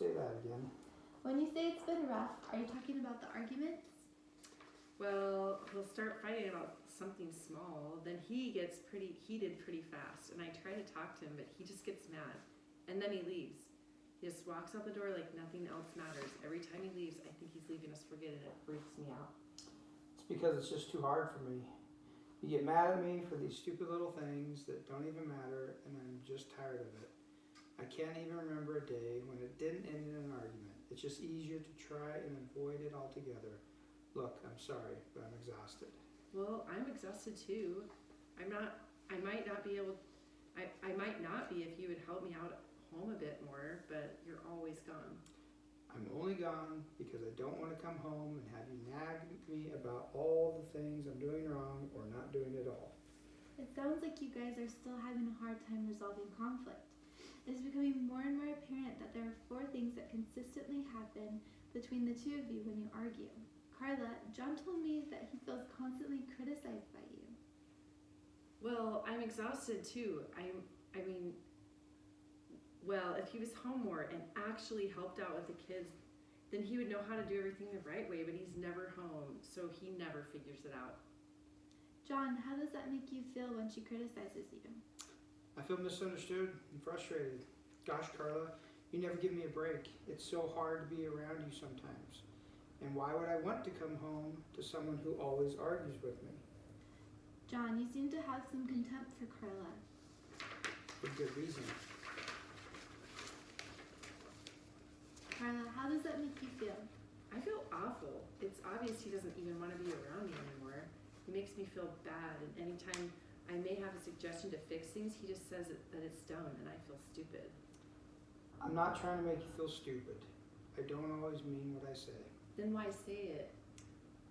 Say that again. When you say it's been rough, are you talking about the arguments? Well, he'll start fighting about something small, then he gets pretty heated pretty fast, and I try to talk to him, but he just gets mad. And then he leaves. He just walks out the door like nothing else matters. Every time he leaves, I think he's leaving us for good, and it freaks me out. It's because it's just too hard for me. You get mad at me for these stupid little things that don't even matter, and I'm just tired of it. I can't even remember a day when it didn't end in an argument. It's just easier to try and avoid it altogether. Look, I'm sorry, but I'm exhausted. Well, I'm exhausted too. I might not be if you would help me out at home a bit more, but you're always gone. I'm only gone because I don't want to come home and have you nag me about all the things I'm doing wrong or not doing at all. It sounds like you guys are still having a hard time resolving conflict. It is becoming more and more apparent that there are 4 things that consistently happen between the two of you when you argue. Carla, John told me that he feels constantly criticized by you. Well, I'm exhausted too. Well, if he was home more and actually helped out with the kids, then he would know how to do everything the right way, but he's never home, so he never figures it out. John, how does that make you feel when she criticizes you? I feel misunderstood and frustrated. Gosh, Carla, you never give me a break. It's so hard to be around you sometimes. And why would I want to come home to someone who always argues with me? John, you seem to have some contempt for Carla. For good reason. Carla, how does that make you feel? I feel awful. It's obvious he doesn't even want to be around me anymore. He makes me feel bad, and anytime I may have a suggestion to fix things, he just says that it's dumb, and I feel stupid. I'm not trying to make you feel stupid. I don't always mean what I say. Then why say it?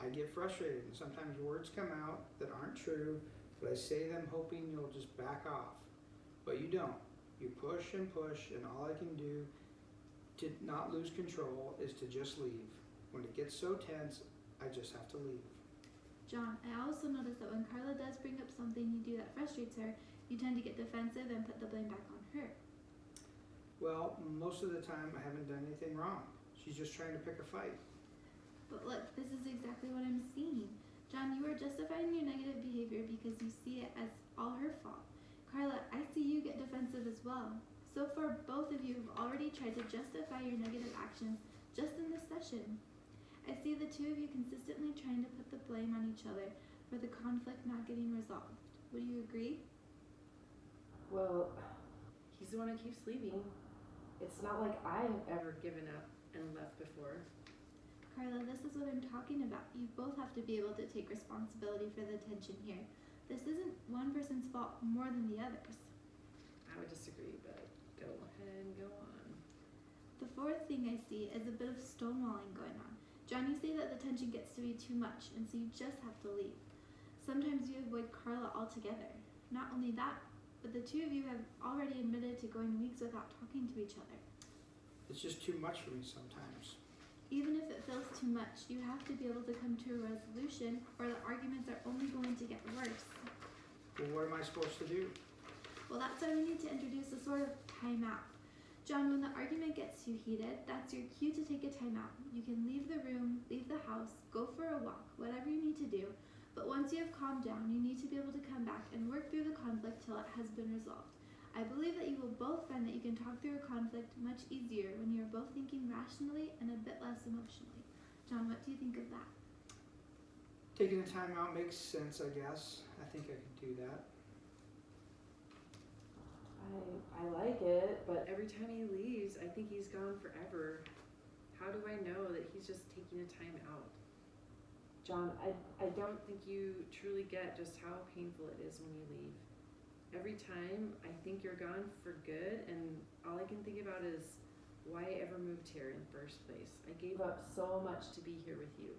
I get frustrated, and sometimes words come out that aren't true, but I say them hoping you'll just back off. But you don't. You push, and all I can do to not lose control is to just leave. When it gets so tense, I just have to leave. John, I also notice that when Carla does bring up something you do that frustrates her, you tend to get defensive and put the blame back on her. Well, most of the time I haven't done anything wrong. She's just trying to pick a fight. But look, this is exactly what I'm seeing. John, you are justifying your negative behavior because you see it as all her fault. Carla, I see you get defensive as well. So far, both of you have already tried to justify your negative actions just in this session. I see the two of you consistently trying to put the blame on each other for the conflict not getting resolved. Would you agree? Well, he's the one who keeps leaving. It's not like I've ever given up and left before. Carla, this is what I'm talking about. You both have to be able to take responsibility for the tension here. This isn't one person's fault more than the others. I would disagree, but go ahead and go on. The 4th thing I see is a bit of stonewalling going on. John, you say that the tension gets to be too much, and so you just have to leave. Sometimes you avoid Carla altogether. Not only that, but the two of you have already admitted to going weeks without talking to each other. It's just too much for me sometimes. Even if it feels too much, you have to be able to come to a resolution, or the arguments are only going to get worse. Well, what am I supposed to do? Well, that's why we need to introduce a sort of timeout. John, when the argument gets too heated, that's your cue to take a timeout. You can leave the room, leave the house, go for a walk, whatever you need to do. But once you have calmed down, you need to be able to come back and work through the conflict till it has been resolved. I believe that you will both find that you can talk through a conflict much easier when you are both thinking rationally and a bit less emotionally. John, what do you think of that? Taking a time out makes sense, I guess. I think I could do that. I like it, but every time he leaves, I think he's gone forever. How do I know that he's just taking a time out? John, I don't think you truly get just how painful it is when you leave. Every time I think you're gone for good, and all I can think about is why I ever moved here in the first place. I gave up so much to be here with you.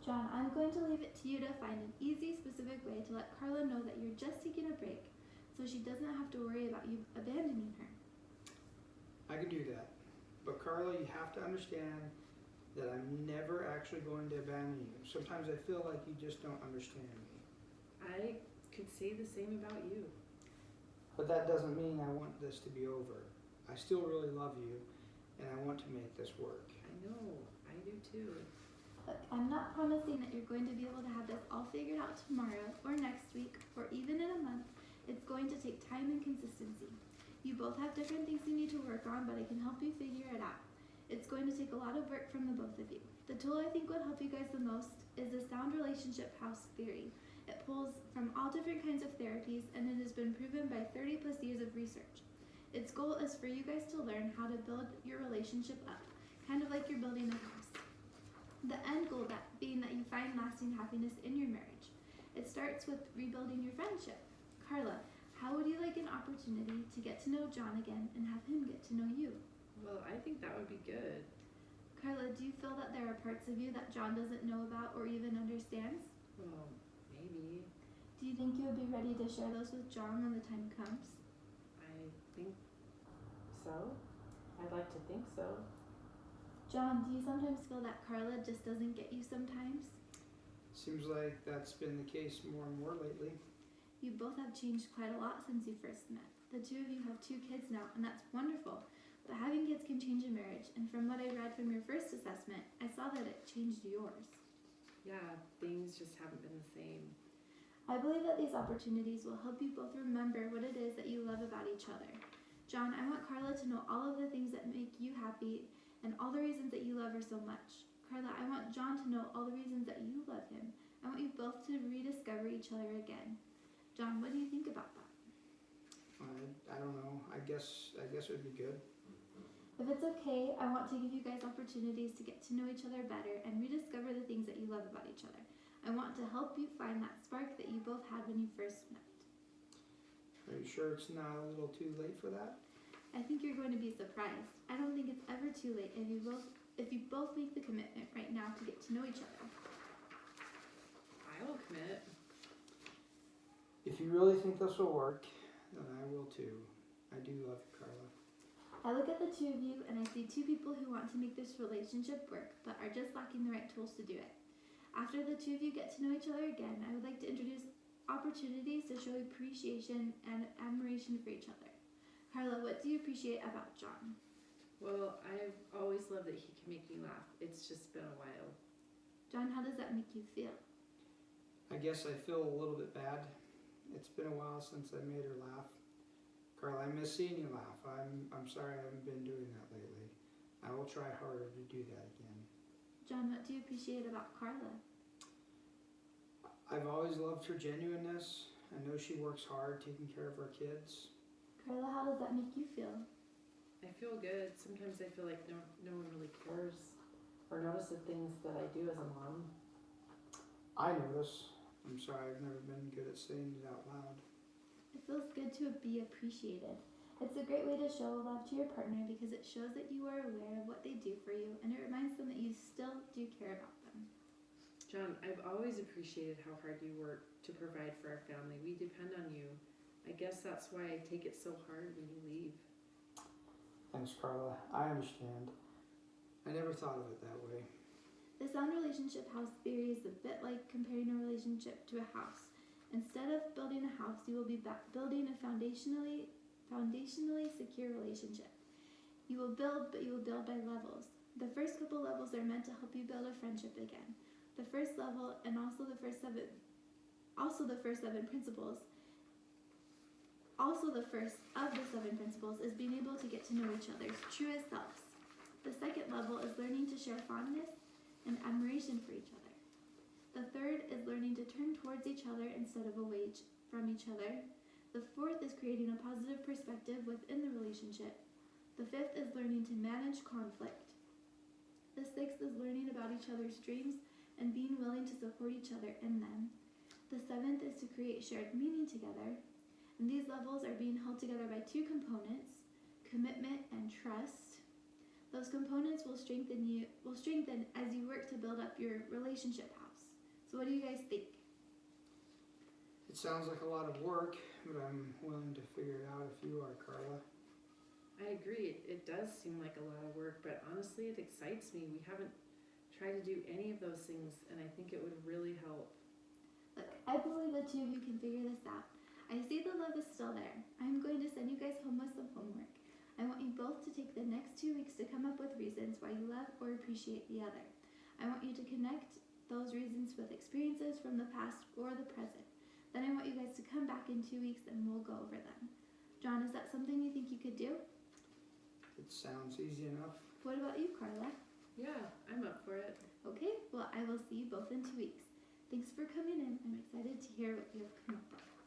John, I'm going to leave it to you to find an easy, specific way to let Carla know that you're just taking a break, so she doesn't have to worry about you abandoning her. I can do that. But Carla, you have to understand that I'm never actually going to abandon you. Sometimes I feel like you just don't understand me. I could say the same about you. But that doesn't mean I want this to be over. I still really love you, and I want to make this work. I know, I do too. Look, I'm not promising that you're going to be able to have this all figured out tomorrow or next week or even in a month. It's going to take time and consistency. You both have different things you need to work on, but I can help you figure it out. It's going to take a lot of work from the both of you. The tool I think would help you guys the most is the sound relationship house theory. It pulls from all different kinds of therapies, and it has been proven by 30 plus years of research. Its goal is for you guys to learn how to build your relationship up, kind of like you're building a house. The end goal being that you find lasting happiness in your marriage. It starts with rebuilding your friendship. Carla, how would you like an opportunity to get to know John again and have him get to know you? Well, I think that would be good. Carla, do you feel that there are parts of you that John doesn't know about or even understands? Well, maybe. Do you think you would be ready to share those with John when the time comes? I think so. I'd like to think so. John, do you sometimes feel that Carla just doesn't get you sometimes? Seems like that's been the case more and more lately. You both have changed quite a lot since you first met. The two of you have 2 kids now, and that's wonderful. But having kids can change a marriage, and from what I read from your first assessment, I saw that it changed yours. Yeah, things just haven't been the same. I believe that these opportunities will help you both remember what it is that you love about each other. John, I want Carla to know all of the things that make you happy and all the reasons that you love her so much. Carla, I want John to know all the reasons that you love him. I want you both to rediscover each other again. John, what do you think about that? I don't know. I guess it would be good. If it's okay, I want to give you guys opportunities to get to know each other better and rediscover the things that you love about each other. I want to help you find that spark that you both had when you first met. Are you sure it's not a little too late for that? I think you're going to be surprised. I don't think it's ever too late if you both make the commitment right now to get to know each other. I will commit. If you really think this will work, then I will too. I do love you, Carla. I look at the 2 of you and I see 2 people who want to make this relationship work but are just lacking the right tools to do it. After the 2 of you get to know each other again, I would like to introduce opportunities to show appreciation and admiration for each other. Carla, what do you appreciate about John? Well, I've always loved that he can make me laugh. It's just been a while. John, how does that make you feel? I guess I feel a little bit bad. It's been a while since I made her laugh. Carla, I miss seeing you laugh. I'm sorry I haven't been doing that lately. I will try harder to do that again. John, what do you appreciate about Carla? I've always loved her genuineness. I know she works hard taking care of our kids. Carla, how does that make you feel? I feel good. Sometimes I feel like no one really cares or notices things that I do as a mom. I notice. I'm sorry I've never been good at saying it out loud. It feels good to be appreciated. It's a great way to show love to your partner because it shows that you are aware of what they do for you and it reminds them that you still do care about them. John, I've always appreciated how hard you work to provide for our family. We depend on you. I guess that's why I take it so hard when you leave. Thanks, Carla. I understand. I never thought of it that way. The sound relationship house theory is a bit like comparing a relationship to a house. Instead of building a house, you will be building a foundationally secure relationship. You will build, but you will build by levels. The first couple levels are meant to help you build a friendship again. The first level and also the first 7 principles. Also the first of the 7 principles is being able to get to know each other's truest selves. The second level is learning to share fondness and admiration for each other. The third is learning to turn towards each other instead of away from each other. The fourth is creating a positive perspective within the relationship. The fifth is learning to manage conflict. The sixth is learning about each other's dreams and being willing to support each other in them. The seventh is to create shared meaning together. And these levels are being held together by 2 components, commitment and trust. Those components will strengthen as you work to build up your relationship house. So what do you guys think? It sounds like a lot of work, but I'm willing to figure it out if you are, Carla. I agree. It does seem like a lot of work, but honestly, it excites me. We haven't tried to do any of those things, and I think it would really help. Look, I believe the 2 of you can figure this out. I see the love is still there. I'm going to send you guys home with some homework. I want you both to take the next 2 weeks to come up with reasons why you love or appreciate the other. I want you to connect those reasons with experiences from the past or the present. Then I want you guys to come back in 2 weeks and we'll go over them. John, is that something you think you could do? It sounds easy enough. What about you, Carla? Yeah, I'm up for it. Okay, well, I will see you both in 2 weeks. Thanks for coming in. I'm excited to hear what you have come up with.